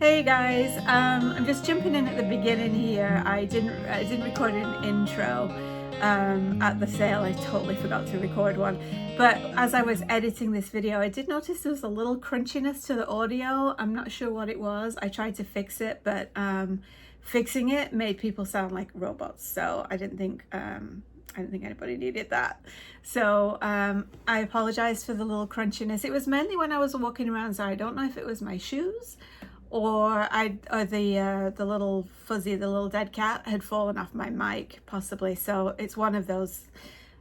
Hey guys, I'm just jumping in at the beginning here. I didn't record an intro at the sale. I totally forgot to record one. But as I was editing this video, I did notice there was a little crunchiness to the audio. I'm not sure what it was. I tried to fix it, but fixing it made people sound like robots. So I didn't think anybody needed that. So I apologize for the little crunchiness. It was mainly when I was walking around, so I don't know if it was my shoes or the little fuzzy, the little dead cat had fallen off my mic, possibly. So it's one of those.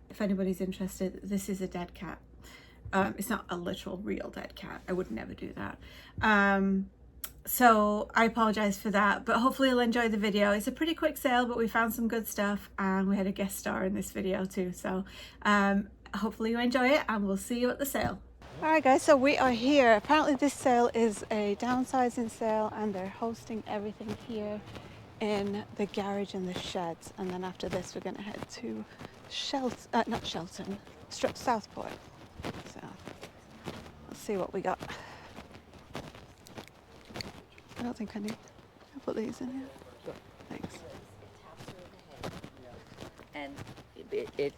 If anybody's interested, this is a dead cat. It's not a literal real dead cat. I would never do that. So I apologize for that, but hopefully you'll enjoy the video. It's a pretty quick sale, but we found some good stuff and we had a guest star in this video too. So hopefully you enjoy it and we'll see you at the sale. All right guys, so we are here. Apparently this sale is a downsizing sale and they're hosting everything here in the garage and the sheds. And then after this, we're gonna head to Southport. So let's see what we got. I don't think I need. I'll put these in here. Sure. Thanks. And it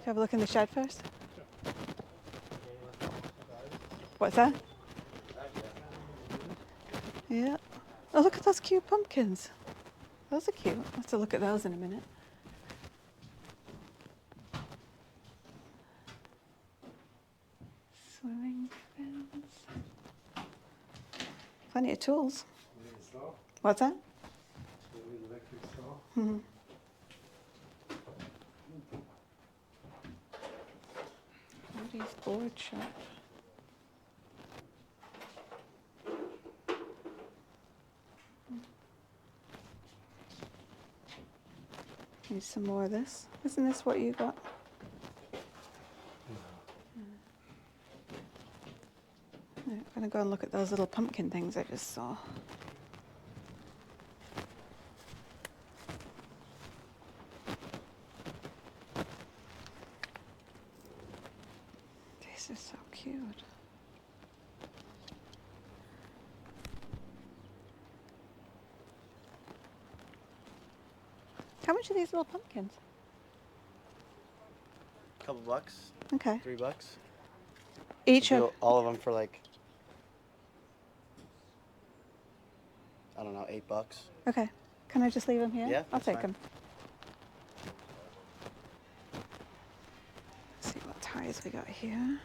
Have a look in the shed first. What's that? Yeah. Oh, look at those cute pumpkins. Those are cute. I'll have to look at those in a minute. Swimming fins. Plenty of tools. What's that? Mm-hmm. Cody's board shop. Need some more of this. Isn't this what you got? I'm gonna go and look at those little pumpkin things I just saw. These are so cute. How much are these little pumpkins? Couple bucks. Okay. $3. Each We'll of do all of them for like, I don't know, $8. Okay. Can I just leave them here? Yeah, I'll that's take fine. them. Let's see what ties we got here.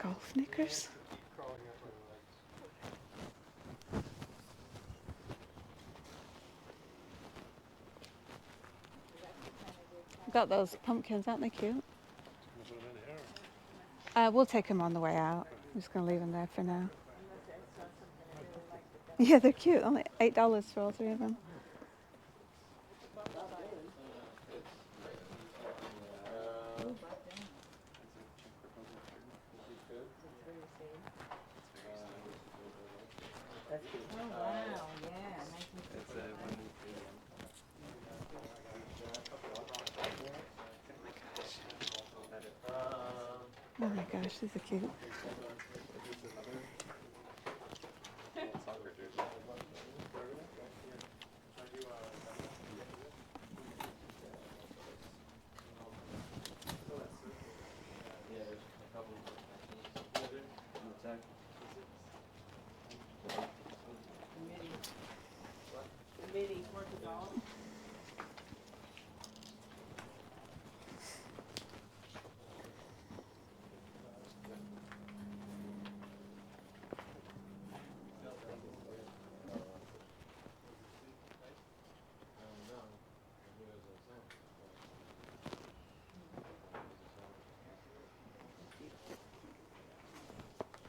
Golf knickers. Got those pumpkins, aren't they cute? We'll take them on the way out. I'm just going to leave them there for now. Yeah, they're cute. Only $8 for all three of them. oh wow, yeah. Oh my gosh, these are cute. Mini cortisol.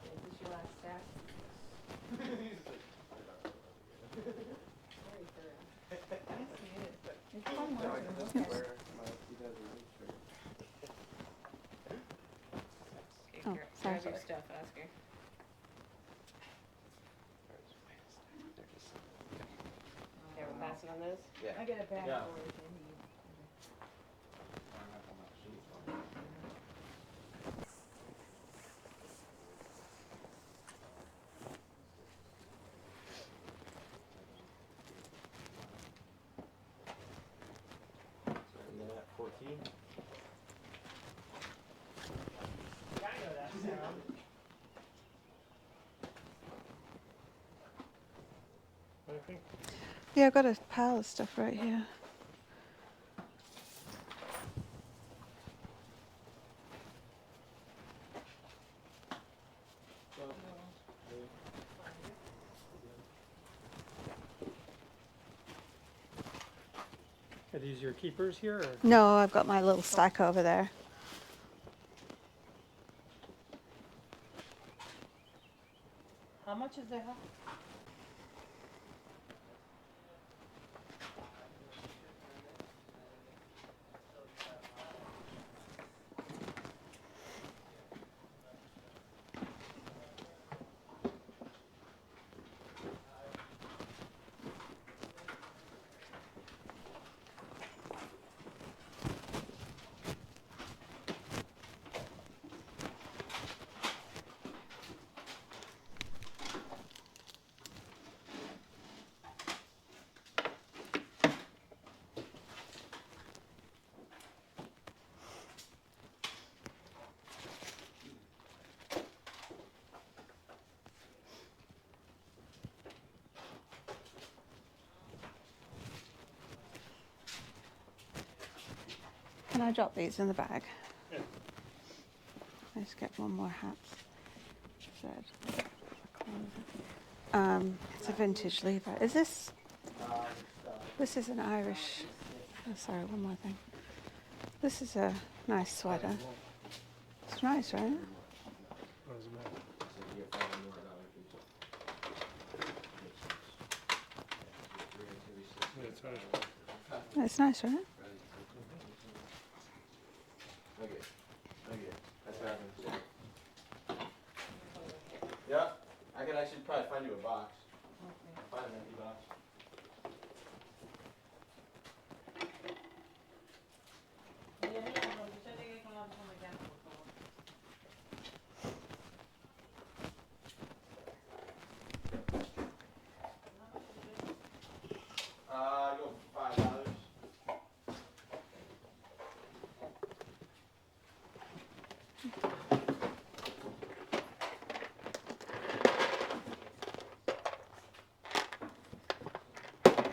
Is this your last stack? It's fun watching them. Oh, sorry. Grab your stuff, Oscar. passing on this? Yeah. I get a bag Yeah. for it if you need. And then at 14. I know that sound. What do you think? Yeah, I've got a pile of stuff right here. Are these your keepers here? Or? No, I've got my little stack over there. How much is that? Can I drop these in the bag? Yeah. Let's get one more hat. It's a vintage lever. Is this? This is an Irish. Oh, sorry, one more thing. This is a nice sweater. It's nice, right? What does it matter? Yeah, it's Irish. It's nice, right? Okay. Okay. That's what happens. Yeah. I could actually probably find you a box. Find an empty box. Go $5.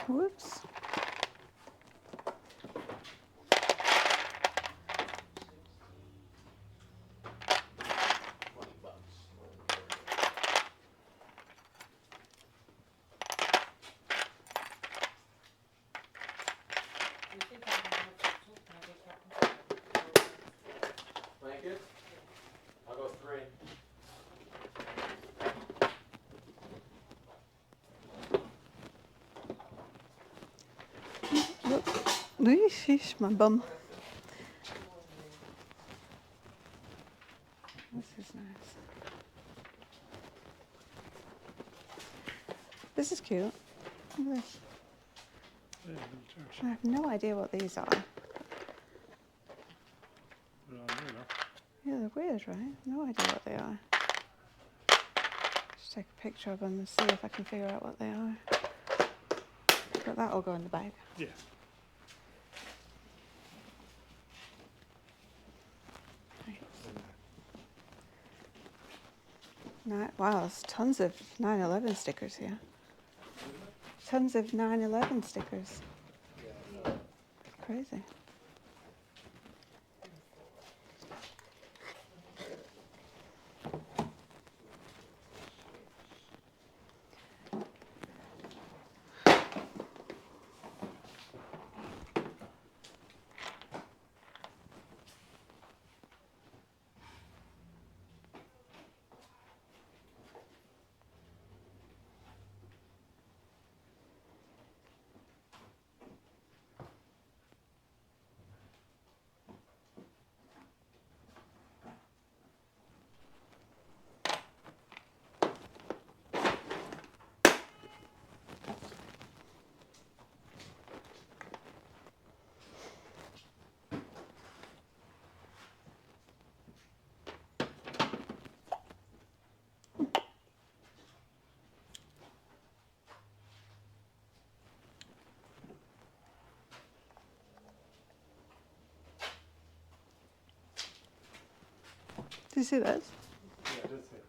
Whoops. Blankets? I'll go 3. Sheesh, my bum. This is nice. This is cute. Look at this. Yeah, little church. I have no idea what these are. Put it on there now. Yeah, they're weird, right? No idea what they are. Just take a picture of them and see if I can figure out what they are. But that'll go in the bag. Yeah. Wow, there's tons of 9/11 stickers here. Tons of 9/11 stickers. Crazy. you see this? Yeah, I did see it.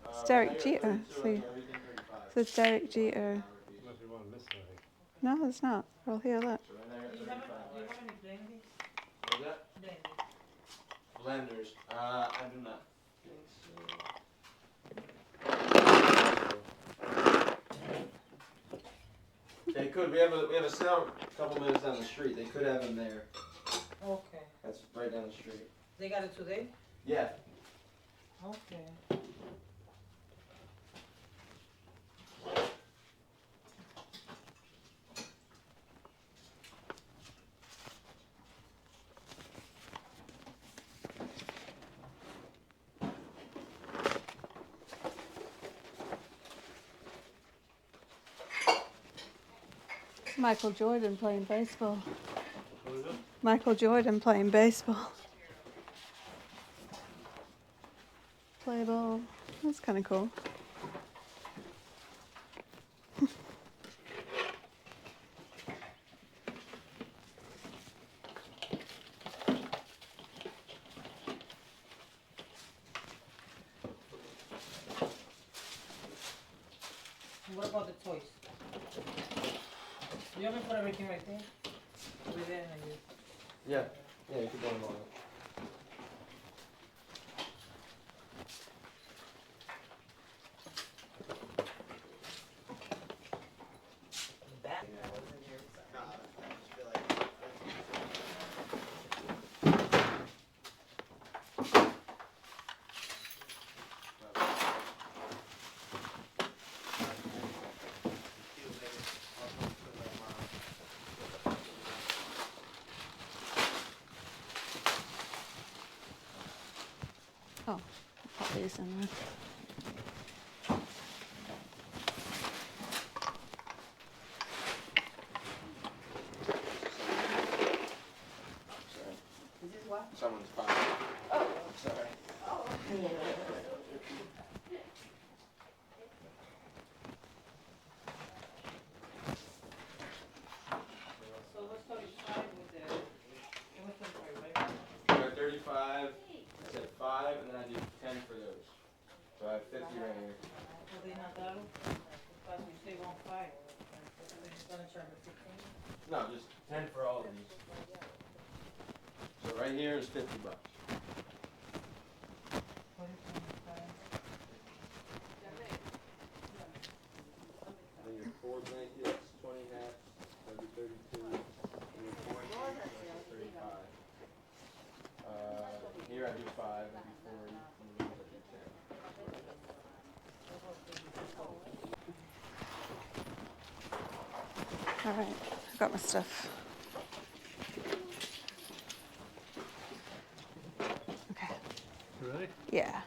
It's Derek Jeter. See, so it's Derek Jeter. Unless you want to miss anything. No, it's not. Well, here, look. Do you have any blendies? What's that? Blenders. I do not. They could. We have a sale a couple minutes down the street. They could have them there. Okay. That's right down the street. They got it today? Yeah. Okay. Michael Jordan playing baseball. What is it? Michael Jordan playing baseball. Play ball. That's kind of cool. What about the toys? You want me to put everything right there? Over there and you. Yeah. Yeah. You could go in on it. That? Oh, put these in there. Is this what? Someone's fine. Oh. Sorry. So what's 35 with the, what's 35, right? I got 35. I said 5, and then I do 10 for those. So I have 50 right here. So they not that? Because we say 1.5. They're just gonna charge me 15. No, just 10 for all of these. So right here is $50. What is 25? Then your 4 blankets, 20 hats, that'd be 32. And your 4 sheets, that's 35. Here I do 5, that'd be 40. And these I do 10. All right, I got my stuff. Okay. You ready? Yeah.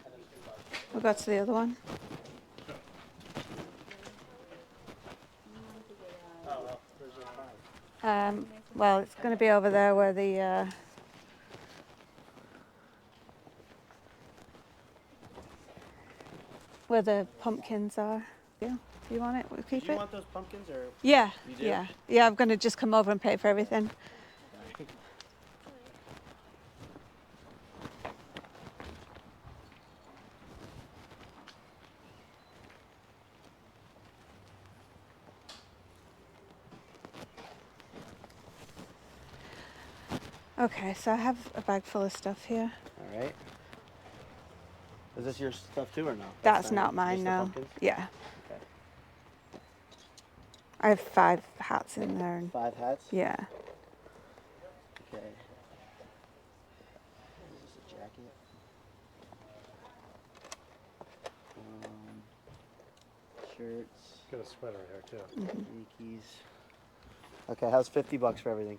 We'll go to the other one. Well, it's going to be over there where the pumpkins are. Yeah. Do you want it? We'll keep Do you it. want those pumpkins or? Yeah. You do? Yeah. Yeah. I'm going to just come over and pay for everything. Okay, so I have a bag full of stuff here. All right. Is this your stuff too or no? That's not mine, just the no. pumpkins? Yeah. Okay. I have 5 hats in there. And 5 hats? yeah. Okay. Is this a jacket? Shirts, Got a sweater here too. Nikes. Okay, how's $50 for everything?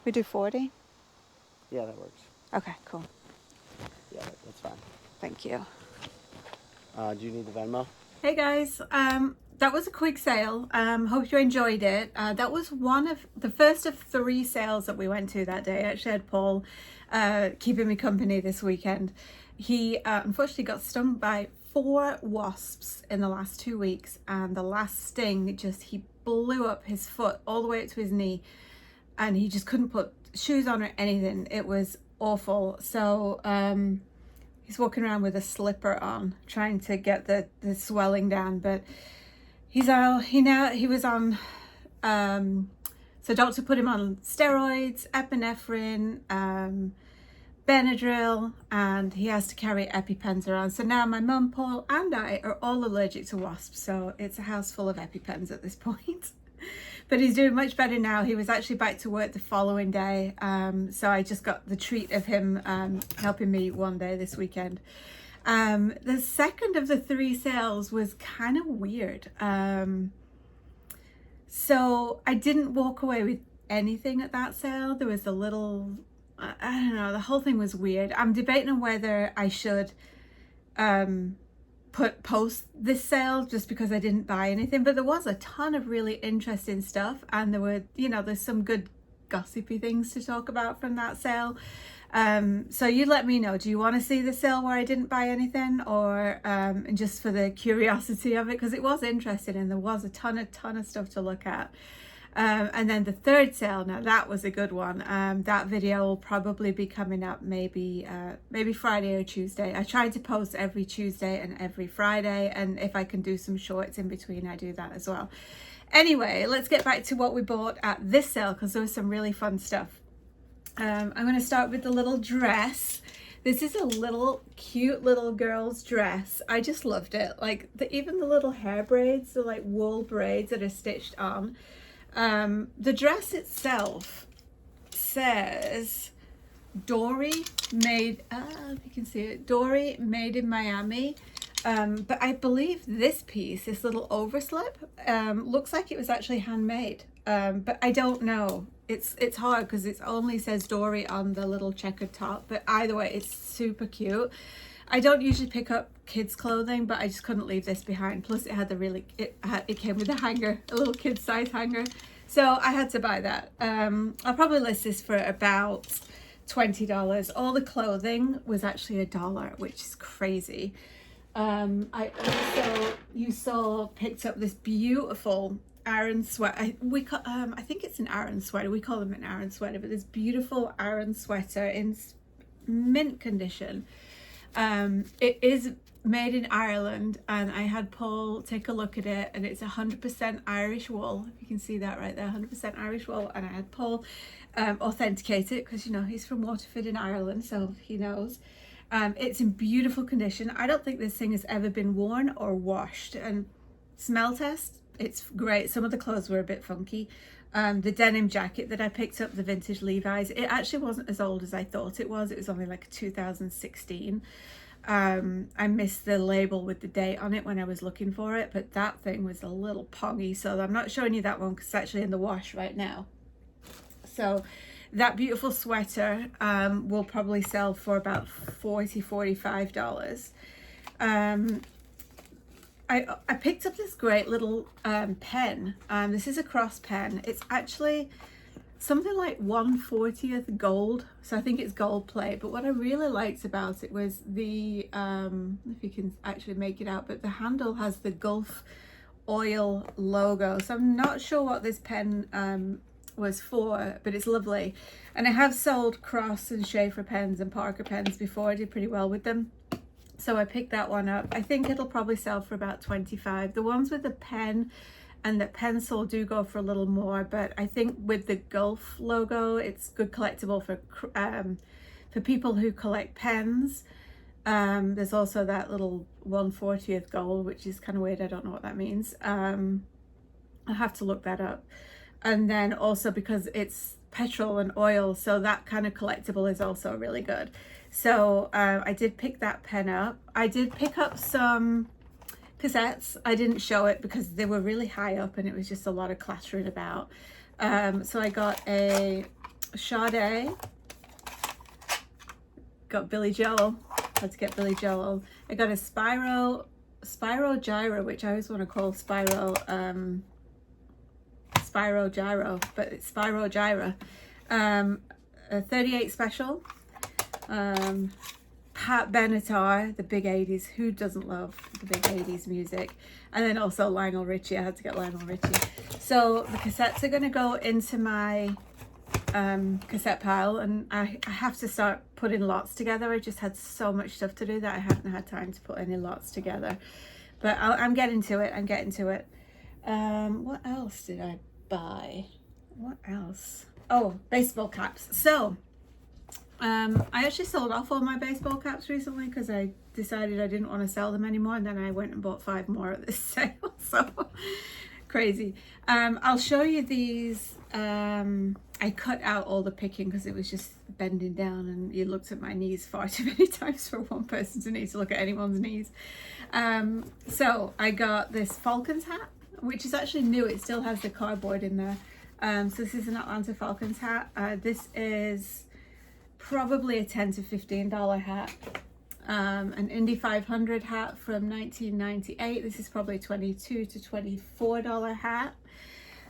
We do 40. Yeah, that works. Okay, cool. Yeah, that's fine. Thank you. Do you need the Venmo? Hey guys, that was a quick sale. Hope you enjoyed it. That was the first of 3 sales that we went to that day. I actually had Paul keeping me company this weekend. He unfortunately got stung by 4 wasps in the last 2 weeks, and the last sting, he blew up his foot all the way up to his knee, and he just couldn't put shoes on or anything. It was awful. So he's walking around with a slipper on, trying to get the swelling down. But he was on. So doctor put him on steroids, epinephrine, Benadryl, and he has to carry EpiPens around. So now my mum, Paul, and I are all allergic to wasps. So it's a house full of EpiPens at this point. But he's doing much better now. He was actually back to work the following day. So I just got the treat of him helping me one day this weekend. The second of the 3 sales was kind of weird. So I didn't walk away with anything at that sale. There was a little, I don't know, the whole thing was weird. I'm debating on whether I should post this sale just because I didn't buy anything, but there was a ton of really interesting stuff, and there were, you know, there's some good gossipy things to talk about from that sale. So you let me know, do you want to see the sale where I didn't buy anything, or just for the curiosity of it, because it was interesting and there was a ton of stuff to look at. And then the third sale, now that was a good one. That video will probably be coming up maybe Friday or Tuesday. I try to post every Tuesday and every Friday, and if I can do some shorts in between, I do that as well. Anyway, let's get back to what we bought at this sale, because there was some really fun stuff. I'm going to start with the little dress. This is a little cute little girl's dress. I just loved it. Like even the little hair braids, the like wool braids that are stitched on. The dress itself says Dory made, if you can see it, Dory made in Miami. But I believe this piece, this little overslip, looks like it was actually handmade. But I don't know. It's hard because it only says Dory on the little checkered top. But either way, it's super cute. I don't usually pick up kids clothing, but I just couldn't leave this behind. Plus it had it came with a hanger, a little kid size hanger. So I had to buy that. I'll probably list this for about $20. All the clothing was actually $1, which is crazy. I also picked up this beautiful Aran sweater. I think it's an Aran sweater. We call them an Aran sweater, but this beautiful Aran sweater in mint condition. It is made in Ireland, and I had Paul take a look at it, and it's 100% Irish wool. If you can see that right there, 100% Irish wool. And I had Paul authenticate it, because you know he's from Waterford in Ireland, so he knows. It's in beautiful condition. I don't think this thing has ever been worn or washed. And smell test, it's great. Some of the clothes were a bit funky. The denim jacket that I picked up, the vintage Levi's, it actually wasn't as old as I thought it was. It was only like 2016. I missed the label with the date on it when I was looking for it, but that thing was a little pongy, so I'm not showing you that one because it's actually in the wash right now. So that beautiful sweater will probably sell for about $45. I picked up this great little pen. This is a cross pen. It's actually something like 1/40th gold, so I think it's gold plate. But what I really liked about it was the if you can actually make it out, but the handle has the Gulf oil logo. So I'm not sure what this pen was for, but it's lovely. And I have sold Cross and Schaefer pens and Parker pens before. I did pretty well with them, so I picked that one up. I think it'll probably sell for about $25. The ones with the pen and the pencil do go for a little more, but I think with the Gulf logo, it's good collectible for people who collect pens. There's also that little 1/40th gold, which is kind of weird. I don't know what that means. I'll have to look that up. And then also because it's petrol and oil, so that kind of collectible is also really good. So I did pick that pen up. I did pick up some cassettes. I didn't show it because they were really high up and it was just a lot of clattering about. So I got a Sade, got Billy Joel. Let's get Billy Joel. I got a Spyro Gyro, which I always want to call Spyro Gyro, but it's Spyro Gyro. A 38 special. Pat Benatar, the big 80s. Who doesn't love the big 80s music? And then also Lionel Richie. I had to get Lionel Richie. So the cassettes are going to go into my cassette pile, and I have to start putting lots together. I just had so much stuff to do that I haven't had time to put any lots together, but I'm getting to it. What else did I buy? What else? Oh, baseball caps. So I actually sold off all my baseball caps recently because I decided I didn't want to sell them anymore, and then I went and bought 5 more at this sale. So crazy. I'll show you these. I cut out all the picking because it was just bending down, and you looked at my knees far too many times for one person to need to look at anyone's knees. So I got this Falcons hat, which is actually new. It still has the cardboard in there. So this is an Atlanta Falcons hat. This is probably a $10 to $15 hat. An Indy 500 hat from 1998. This is probably a $22 to $24 hat.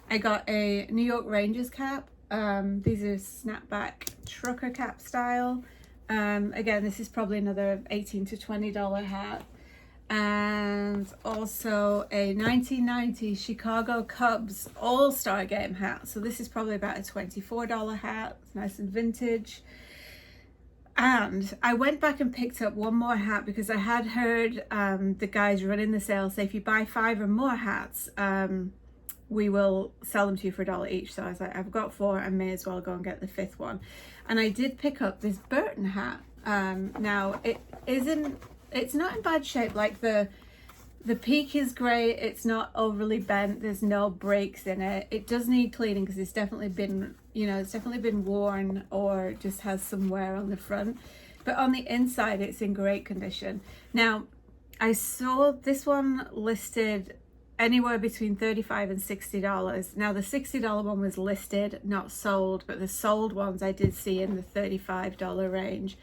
I got a New York Rangers cap. These are snapback trucker cap style. Again, this is probably another $18 to $20 hat. And also a 1990 Chicago Cubs All-Star Game hat. So this is probably about a $24 hat. It's nice and vintage. And I went back and picked up one more hat because I had heard the guys running the sale say if you buy 5 or more hats, we will sell them to you for $1 each. So I was like, I've got 4, I may as well go and get the 5th one. And I did pick up this Burton hat. Now it's not in bad shape. Like the peak is great. It's not overly bent. There's no breaks in it. It does need cleaning because it's definitely been, it's definitely been worn or just has some wear on the front. But on the inside, it's in great condition. Now, I saw this one listed anywhere between $35 and $60. Now, the $60 one was listed, not sold, but the sold ones I did see in the $35 range.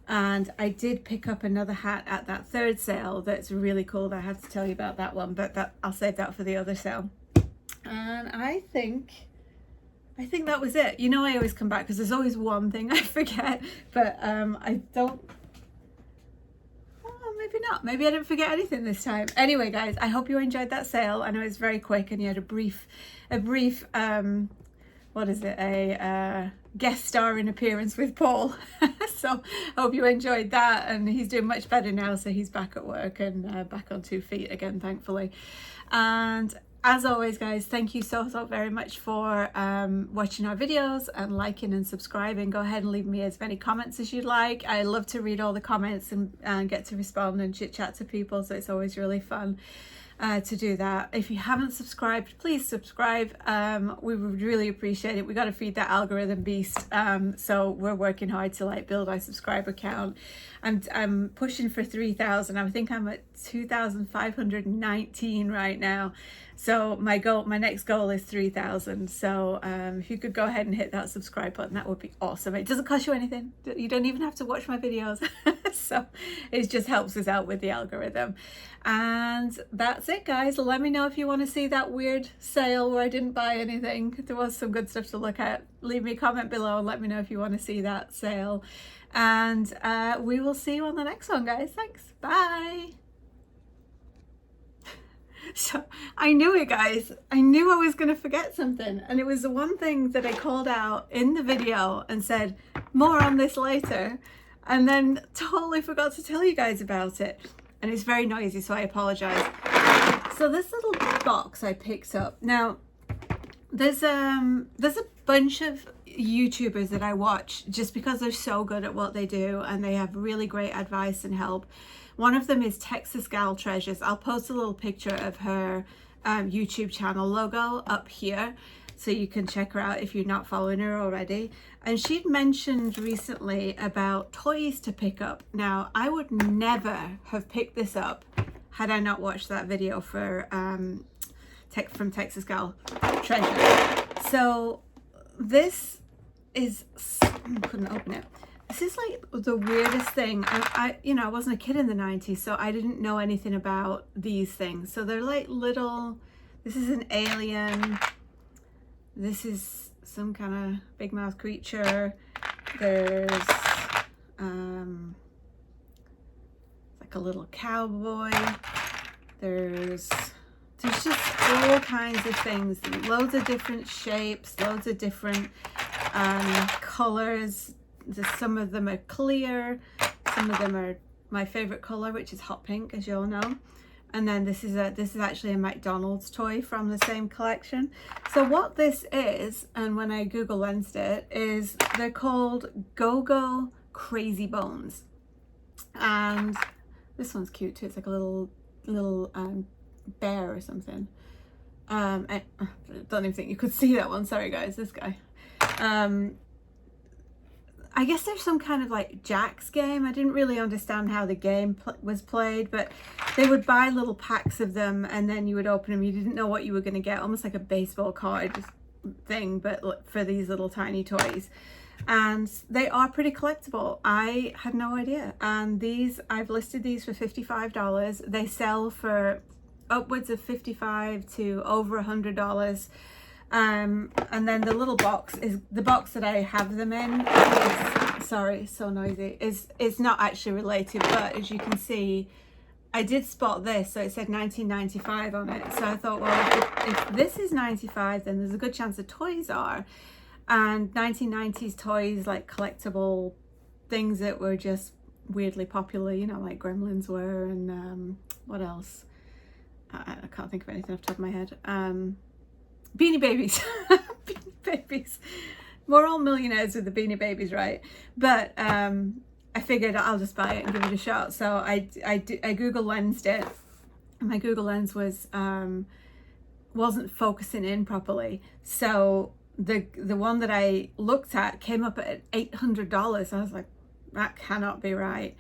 And I did pick up another hat at that 3rd sale that's really cool. I have to tell you about that one, but I'll save that for the other sale. And I think that was it. I always come back because there's always one thing I forget, but I don't. Oh, maybe not. Maybe I didn't forget anything this time. Anyway, guys, I hope you enjoyed that sale. I know it's very quick, and you had a brief what is it, a guest starring appearance with Paul. So I hope you enjoyed that, and he's doing much better now, so he's back at work and back on 2 feet again, thankfully. And as always, guys, thank you so very much for watching our videos and liking and subscribing. Go ahead and leave me as many comments as you'd like. I love to read all the comments and get to respond and chit chat to people, so it's always really fun to do that. If you haven't subscribed, please subscribe. We would really appreciate it. We got to feed that algorithm beast, so we're working hard to build our subscriber count. I'm pushing for 3,000. I think I'm at 2,519 right now. So my next goal is 3,000. So if you could go ahead and hit that subscribe button, that would be awesome. It doesn't cost you anything. You don't even have to watch my videos. So it just helps us out with the algorithm. And that's it, guys. Let me know if you want to see that weird sale where I didn't buy anything. There was some good stuff to look at. Leave me a comment below and let me know if you want to see that sale. And we will see you on the next one, guys. Thanks. Bye. So I knew it, guys. I knew I was going to forget something. And it was the one thing that I called out in the video and said, more on this later. And then totally forgot to tell you guys about it. And it's very noisy, so I apologize. So this little box I picked up. Now, there's a bunch of YouTubers that I watch just because they're so good at what they do and they have really great advice and help. One of them is Texas Gal Treasures. I'll post a little picture of her YouTube channel logo up here so you can check her out if you're not following her already. And she'd mentioned recently about toys to pick up. Now, I would never have picked this up had I not watched that video for from Texas Gal Treasures. So this is, couldn't open it. This is like the weirdest thing. I wasn't a kid in the 90s, so I didn't know anything about these things. So they're like little, this is an alien. This is some kind of big mouth creature. There's like a little cowboy. There's just all kinds of things, loads of different shapes, loads of different colors. Some of them are clear, some of them are my favorite color, which is hot pink, as you all know. And then this is actually a McDonald's toy from the same collection. So what this is, and when I Google lensed it, is they're called Go-Go Crazy Bones. And this one's cute too. It's like a little bear or something. I don't even think you could see that one. Sorry guys, this guy. I guess there's some kind of like Jack's game. I didn't really understand how the game was played, but they would buy little packs of them and then you would open them. You didn't know what you were going to get, almost like a baseball card thing, but for these little tiny toys. And they are pretty collectible. I had no idea. And these, I've listed these for $55. They sell for upwards of $55 to over $100. And then the little box is the box that I have them in is, sorry, so noisy, is not actually related, but as you can see, I did spot this, so it said 1995 on it. So I thought, well, if this is 95, then there's a good chance the toys are. And 1990s toys, like collectible things that were just weirdly popular, you know, like Gremlins were, and what else? I can't think of anything off the top of my head. Beanie Babies. Beanie Babies. We're all millionaires with the Beanie Babies, right? But I figured I'll just buy it and give it a shot. So I Google lensed it. My Google lens wasn't focusing in properly. So the one that I looked at came up at $800. I was like, that cannot be right.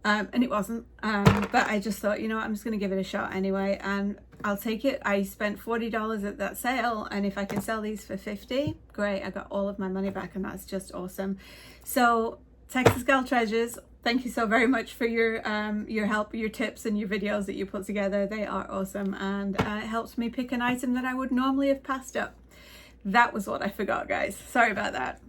And it wasn't, but I just thought, you know what, I'm just going to give it a shot anyway, and I'll take it. I spent $40 at that sale, and if I can sell these for $50, great, I got all of my money back, and that's just awesome. So Texas Gal Treasures, thank you so very much for your help, your tips, and your videos that you put together. They are awesome, and it helps me pick an item that I would normally have passed up. That was what I forgot, guys. Sorry about that.